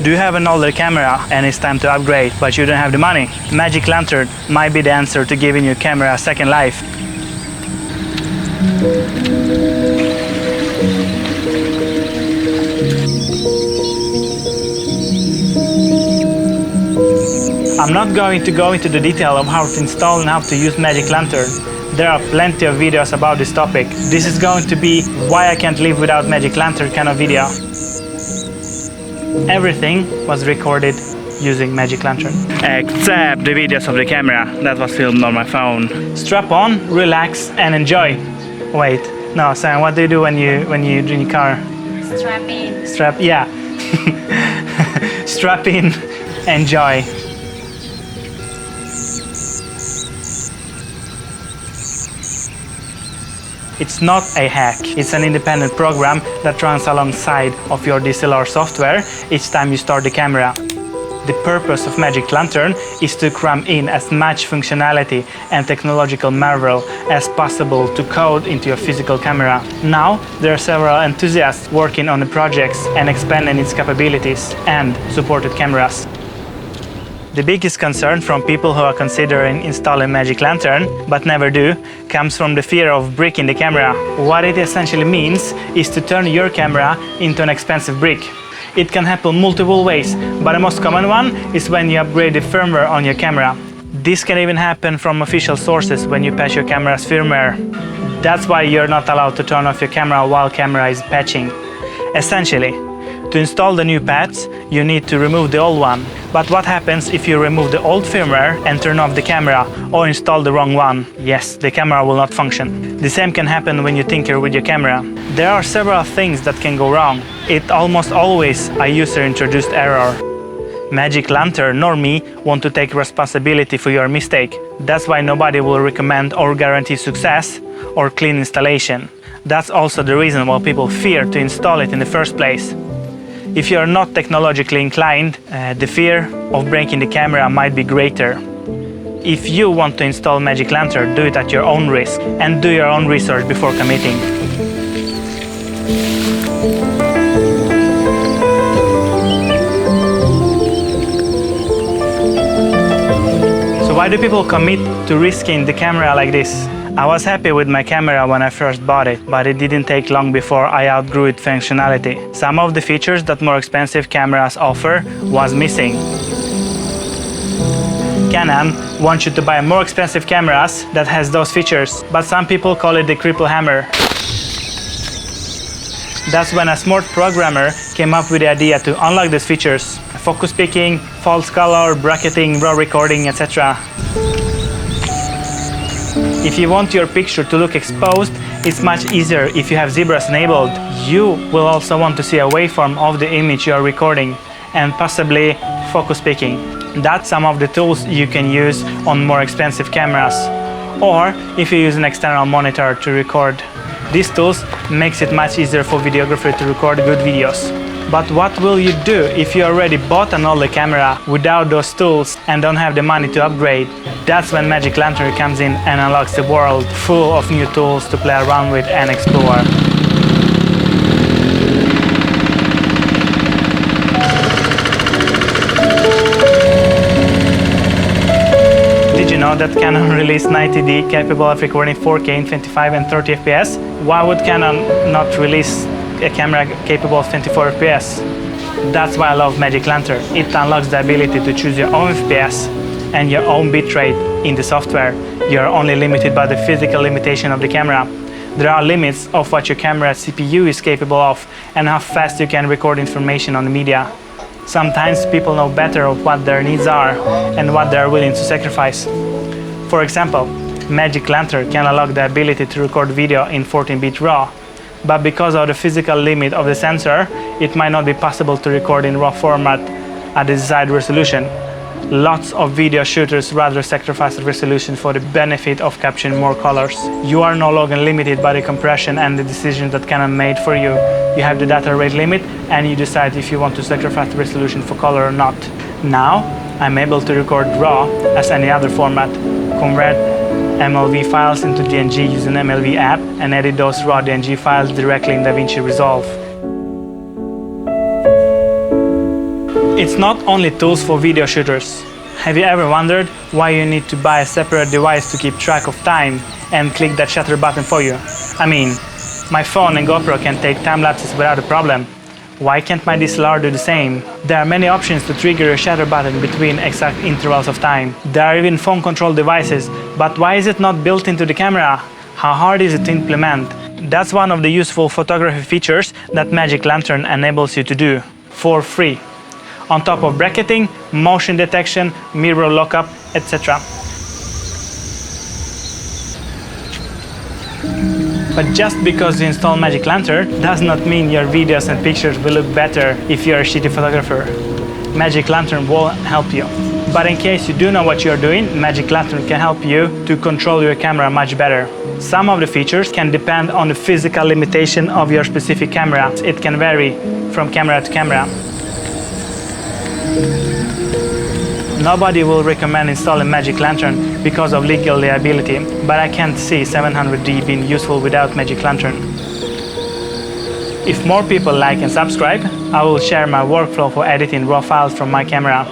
Do you have an older camera and it's time to upgrade, but you don't have the money? Magic Lantern might be the answer to giving your camera a second life. I'm not going to go into the detail of how to install and how to use Magic Lantern. There are plenty of videos about this topic. This is going to be why I can't live without Magic Lantern kind of video. Everything was recorded using Magic Lantern, except the videos of the camera that was filmed on my phone. Strap on, relax, and enjoy. Wait, no, Sam, what do you do when you in your car? Strap in. Strap, yeah. Strap in, enjoy. It's not a hack, it's an independent program that runs alongside of your DSLR software each time you start the camera. The purpose of Magic Lantern is to cram in as much functionality and technological marvel as possible to code into your physical camera. Now, there are several enthusiasts working on the projects and expanding its capabilities and supported cameras. The biggest concern from people who are considering installing Magic Lantern, but never do, comes from the fear of bricking the camera. What it essentially means is to turn your camera into an expensive brick. It can happen multiple ways, but the most common one is when you upgrade the firmware on your camera. This can even happen from official sources when you patch your camera's firmware. That's why you're not allowed to turn off your camera while camera is patching. Essentially, to install the new patch, you need to remove the old one. But what happens if you remove the old firmware and turn off the camera or install the wrong one? Yes, the camera will not function. The same can happen when you tinker with your camera. There are several things that can go wrong. It almost always a user-introduced error. Magic Lantern nor me want to take responsibility for your mistake. That's why nobody will recommend or guarantee success or clean installation. That's also the reason why people fear to install it in the first place. If you are not technologically inclined, the fear of breaking the camera might be greater. If you want to install Magic Lantern, do it at your own risk and do your own research before committing. So why do people commit to risking the camera like this? I was happy with my camera when I first bought it, but it didn't take long before I outgrew its functionality. Some of the features that more expensive cameras offer was missing. Canon wants you to buy more expensive cameras that has those features, but some people call it the cripple hammer. That's when a smart programmer came up with the idea to unlock these features: focus peaking, false color, bracketing, raw recording, etc. If you want your picture to look exposed, it's much easier if you have zebras enabled. You will also want to see a waveform of the image you are recording and possibly focus peaking. That's some of the tools you can use on more expensive cameras, or if you use an external monitor to record. These tools makes it much easier for videographers to record good videos. But what will you do if you already bought an older camera without those tools and don't have the money to upgrade? That's when Magic Lantern comes in and unlocks the world full of new tools to play around with and explore. Did you know that Canon released 90D capable of recording 4K in 25 and 30 FPS? Why would Canon not release a camera capable of 24 FPS? That's why I love Magic Lantern. It unlocks the ability to choose your own FPS and your own bitrate in the software. You're only limited by the physical limitation of the camera. There are limits of what your camera CPU is capable of and how fast you can record information on the media. Sometimes people know better of what their needs are and what they are willing to sacrifice. For example, Magic Lantern can unlock the ability to record video in 14-bit RAW, but because of the physical limit of the sensor, it might not be possible to record in RAW format at the desired resolution. Lots of video shooters rather sacrifice the resolution for the benefit of capturing more colors. You are no longer limited by the compression and the decisions that Canon made for you. You have the data rate limit and you decide if you want to sacrifice the resolution for color or not. Now, I'm able to record RAW as any other format, convert MLV files into DNG using MLV app and edit those raw DNG files directly in DaVinci Resolve. It's not only tools for video shooters. Have you ever wondered why you need to buy a separate device to keep track of time and click that shutter button for you? I mean, my phone and GoPro can take time lapses without a problem. Why can't my DSLR do the same? There are many options to trigger your shutter button between exact intervals of time. There are even phone control devices, but why is it not built into the camera? How hard is it to implement? That's one of the useful photography features that Magic Lantern enables you to do for free, on top of bracketing, motion detection, mirror lockup, etc. But just because you install Magic Lantern does not mean your videos and pictures will look better if you're a shitty photographer. Magic Lantern will help you. But in case you do know what you're doing, Magic Lantern can help you to control your camera much better. Some of the features can depend on the physical limitation of your specific camera. It can vary from camera to camera. Nobody will recommend installing Magic Lantern because of legal liability, but I can't see 700D being useful without Magic Lantern. If more people like and subscribe, I will share my workflow for editing raw files from my camera.